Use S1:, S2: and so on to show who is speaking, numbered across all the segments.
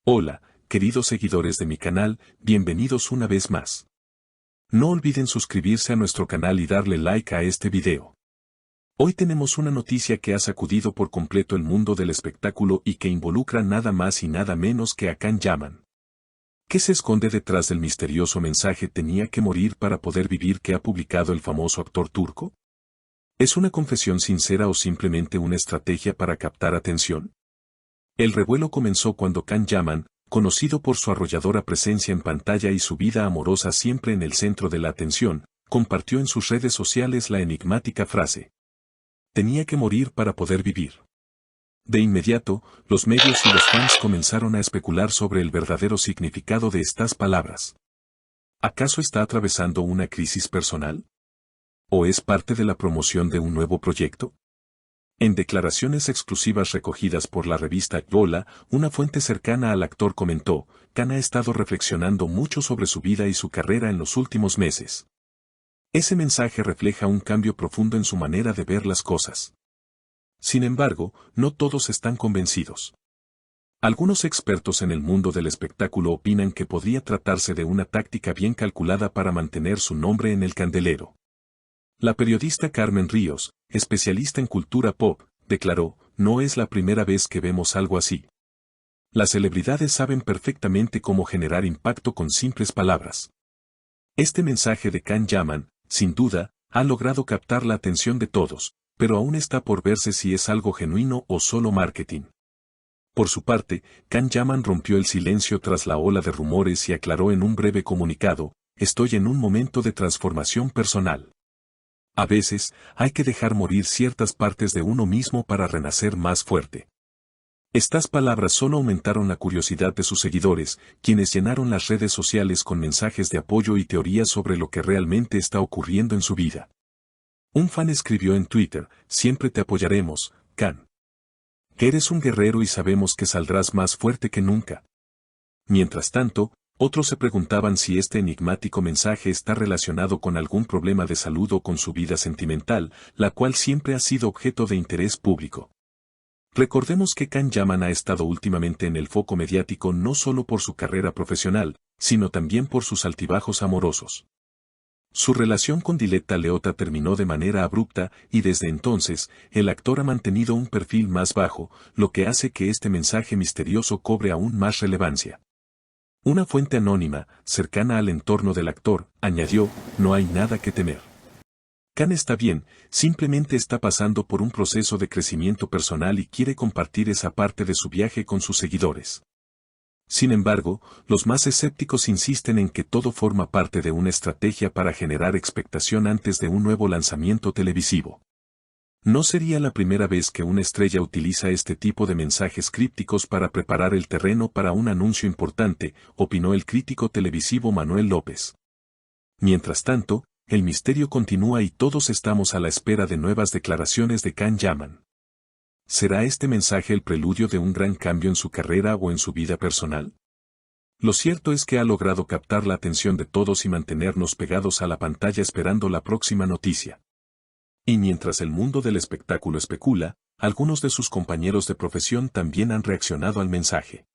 S1: Hola, queridos seguidores de mi canal, bienvenidos una vez más. No olviden suscribirse a nuestro canal y darle like a este video. Hoy tenemos una noticia que ha sacudido por completo el mundo del espectáculo y que involucra nada más y nada menos que a Can Yaman. ¿Qué se esconde detrás del misterioso mensaje "tenía que morir para poder vivir" que ha publicado el famoso actor turco? ¿Es una confesión sincera o simplemente una estrategia para captar atención? El revuelo comenzó cuando Can Yaman, conocido por su arrolladora presencia en pantalla y su vida amorosa siempre en el centro de la atención, compartió en sus redes sociales la enigmática frase: "Tenía que morir para poder vivir". De inmediato, los medios y los fans comenzaron a especular sobre el verdadero significado de estas palabras. ¿Acaso está atravesando una crisis personal? ¿O es parte de la promoción de un nuevo proyecto? En declaraciones exclusivas recogidas por la revista Yola, una fuente cercana al actor comentó: "Can ha estado reflexionando mucho sobre su vida y su carrera en los últimos meses. Ese mensaje refleja un cambio profundo en su manera de ver las cosas". Sin embargo, no todos están convencidos. Algunos expertos en el mundo del espectáculo opinan que podría tratarse de una táctica bien calculada para mantener su nombre en el candelero. La periodista Carmen Ríos, especialista en cultura pop, declaró: "No es la primera vez que vemos algo así. Las celebridades saben perfectamente cómo generar impacto con simples palabras. Este mensaje de Can Yaman, sin duda, ha logrado captar la atención de todos, pero aún está por verse si es algo genuino o solo marketing". Por su parte, Can Yaman rompió el silencio tras la ola de rumores y aclaró en un breve comunicado: "Estoy en un momento de transformación personal. A veces, hay que dejar morir ciertas partes de uno mismo para renacer más fuerte". Estas palabras solo aumentaron la curiosidad de sus seguidores, quienes llenaron las redes sociales con mensajes de apoyo y teorías sobre lo que realmente está ocurriendo en su vida. Un fan escribió en Twitter: "Siempre te apoyaremos, Can. Eres un guerrero y sabemos que saldrás más fuerte que nunca". Mientras tanto, otros se preguntaban si este enigmático mensaje está relacionado con algún problema de salud o con su vida sentimental, la cual siempre ha sido objeto de interés público. Recordemos que Can Yaman ha estado últimamente en el foco mediático no solo por su carrera profesional, sino también por sus altibajos amorosos. Su relación con Diletta Leotta terminó de manera abrupta y desde entonces, el actor ha mantenido un perfil más bajo, lo que hace que este mensaje misterioso cobre aún más relevancia. Una fuente anónima, cercana al entorno del actor, añadió: "No hay nada que temer. Can está bien, simplemente está pasando por un proceso de crecimiento personal y quiere compartir esa parte de su viaje con sus seguidores". Sin embargo, los más escépticos insisten en que todo forma parte de una estrategia para generar expectación antes de un nuevo lanzamiento televisivo. No sería la primera vez que una estrella utiliza este tipo de mensajes crípticos para preparar el terreno para un anuncio importante, opinó el crítico televisivo Manuel López. Mientras tanto, el misterio continúa y todos estamos a la espera de nuevas declaraciones de Can Yaman. ¿Será este mensaje el preludio de un gran cambio en su carrera o en su vida personal? Lo cierto es que ha logrado captar la atención de todos y mantenernos pegados a la pantalla esperando la próxima noticia. Y mientras el mundo del espectáculo especula, algunos de sus compañeros de profesión también han reaccionado al mensaje.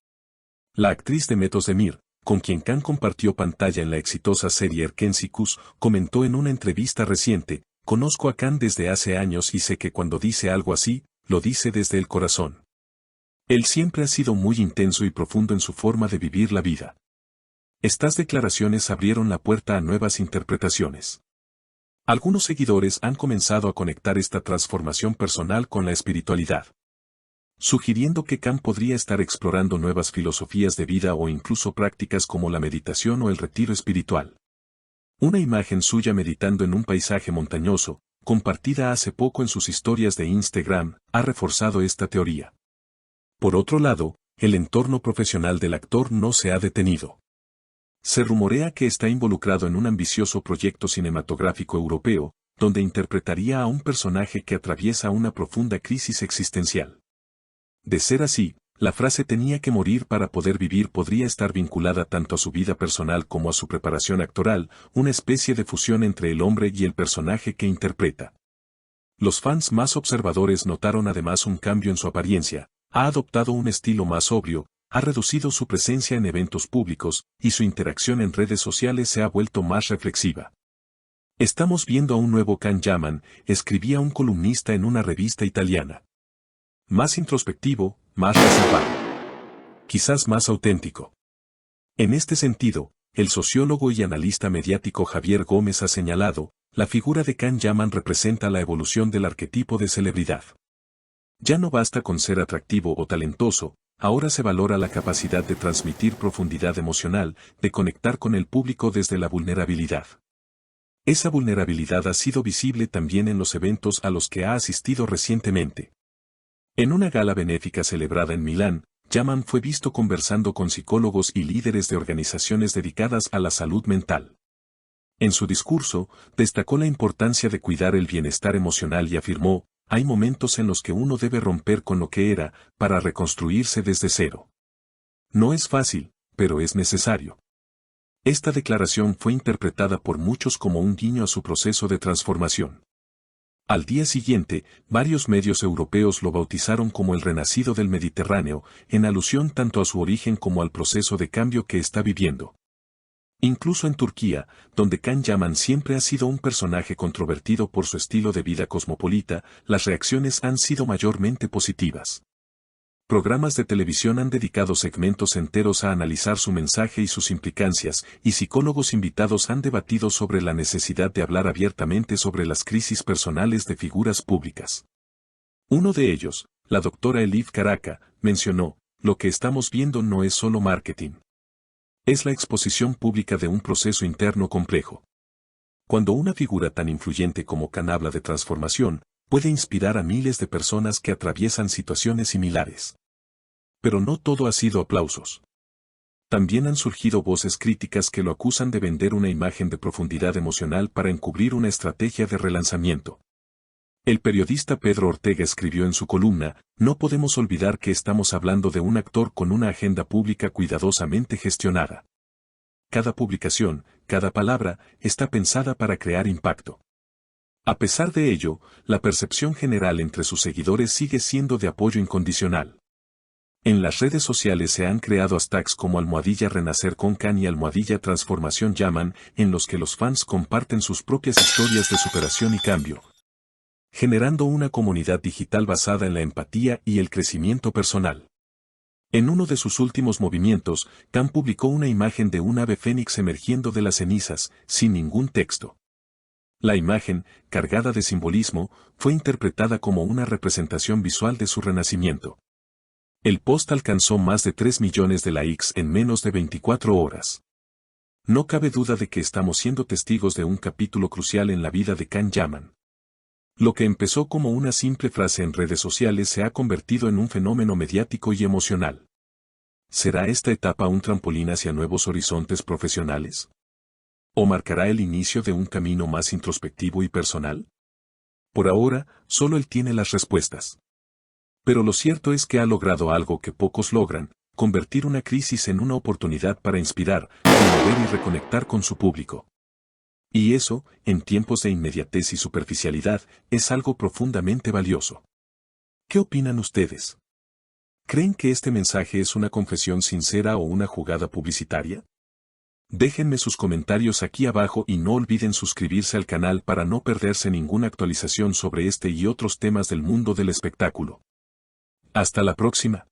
S1: La actriz Demet Özdemir, con quien Can compartió pantalla en la exitosa serie Erkenci Kuş, comentó en una entrevista reciente: "Conozco a Can desde hace años y sé que cuando dice algo así, lo dice desde el corazón. Él siempre ha sido muy intenso y profundo en su forma de vivir la vida". Estas declaraciones abrieron la puerta a nuevas interpretaciones. Algunos seguidores han comenzado a conectar esta transformación personal con la espiritualidad, sugiriendo que Can podría estar explorando nuevas filosofías de vida o incluso prácticas como la meditación o el retiro espiritual. Una imagen suya meditando en un paisaje montañoso, compartida hace poco en sus historias de Instagram, ha reforzado esta teoría. Por otro lado, el entorno profesional del actor no se ha detenido. Se rumorea que está involucrado en un ambicioso proyecto cinematográfico europeo, donde interpretaría a un personaje que atraviesa una profunda crisis existencial. De ser así, la frase "tenía que morir para poder vivir" podría estar vinculada tanto a su vida personal como a su preparación actoral, una especie de fusión entre el hombre y el personaje que interpreta. Los fans más observadores notaron además un cambio en su apariencia: ha adoptado un estilo más sobrio, ha reducido su presencia en eventos públicos y su interacción en redes sociales se ha vuelto más reflexiva. Estamos viendo a un nuevo Can Yaman, escribía un columnista en una revista italiana. Más introspectivo, más reservado. Quizás más auténtico. En este sentido, el sociólogo y analista mediático Javier Gómez ha señalado, la figura de Can Yaman representa la evolución del arquetipo de celebridad. Ya no basta con ser atractivo o talentoso, ahora se valora la capacidad de transmitir profundidad emocional, de conectar con el público desde la vulnerabilidad. Esa vulnerabilidad ha sido visible también en los eventos a los que ha asistido recientemente. En una gala benéfica celebrada en Milán, Yaman fue visto conversando con psicólogos y líderes de organizaciones dedicadas a la salud mental. En su discurso, destacó la importancia de cuidar el bienestar emocional y afirmó, hay momentos en los que uno debe romper con lo que era, para reconstruirse desde cero. No es fácil, pero es necesario. Esta declaración fue interpretada por muchos como un guiño a su proceso de transformación. Al día siguiente, varios medios europeos lo bautizaron como el renacido del Mediterráneo, en alusión tanto a su origen como al proceso de cambio que está viviendo. Incluso en Turquía, donde Can Yaman siempre ha sido un personaje controvertido por su estilo de vida cosmopolita, las reacciones han sido mayormente positivas. Programas de televisión han dedicado segmentos enteros a analizar su mensaje y sus implicancias, y psicólogos invitados han debatido sobre la necesidad de hablar abiertamente sobre las crisis personales de figuras públicas. Uno de ellos, la doctora Elif Caraca, mencionó, lo que estamos viendo no es solo marketing. Es la exposición pública de un proceso interno complejo. Cuando una figura tan influyente como Can habla de transformación, puede inspirar a miles de personas que atraviesan situaciones similares. Pero no todo ha sido aplausos. También han surgido voces críticas que lo acusan de vender una imagen de profundidad emocional para encubrir una estrategia de relanzamiento. El periodista Pedro Ortega escribió en su columna, no podemos olvidar que estamos hablando de un actor con una agenda pública cuidadosamente gestionada. Cada publicación, cada palabra, está pensada para crear impacto. A pesar de ello, la percepción general entre sus seguidores sigue siendo de apoyo incondicional. En las redes sociales se han creado hashtags como #renacer con Can y #transformación Yaman, en los que los fans comparten sus propias historias de superación y cambio, generando una comunidad digital basada en la empatía y el crecimiento personal. En uno de sus últimos movimientos, Can publicó una imagen de un ave fénix emergiendo de las cenizas, sin ningún texto. La imagen, cargada de simbolismo, fue interpretada como una representación visual de su renacimiento. El post alcanzó más de 3 millones de likes en menos de 24 horas. No cabe duda de que estamos siendo testigos de un capítulo crucial en la vida de Can Yaman. Lo que empezó como una simple frase en redes sociales se ha convertido en un fenómeno mediático y emocional. ¿Será esta etapa un trampolín hacia nuevos horizontes profesionales? ¿O marcará el inicio de un camino más introspectivo y personal? Por ahora, solo él tiene las respuestas. Pero lo cierto es que ha logrado algo que pocos logran, convertir una crisis en una oportunidad para inspirar, conmover y reconectar con su público. Y eso, en tiempos de inmediatez y superficialidad, es algo profundamente valioso. ¿Qué opinan ustedes? ¿Creen que este mensaje es una confesión sincera o una jugada publicitaria? Déjenme sus comentarios aquí abajo y no olviden suscribirse al canal para no perderse ninguna actualización sobre este y otros temas del mundo del espectáculo. Hasta la próxima.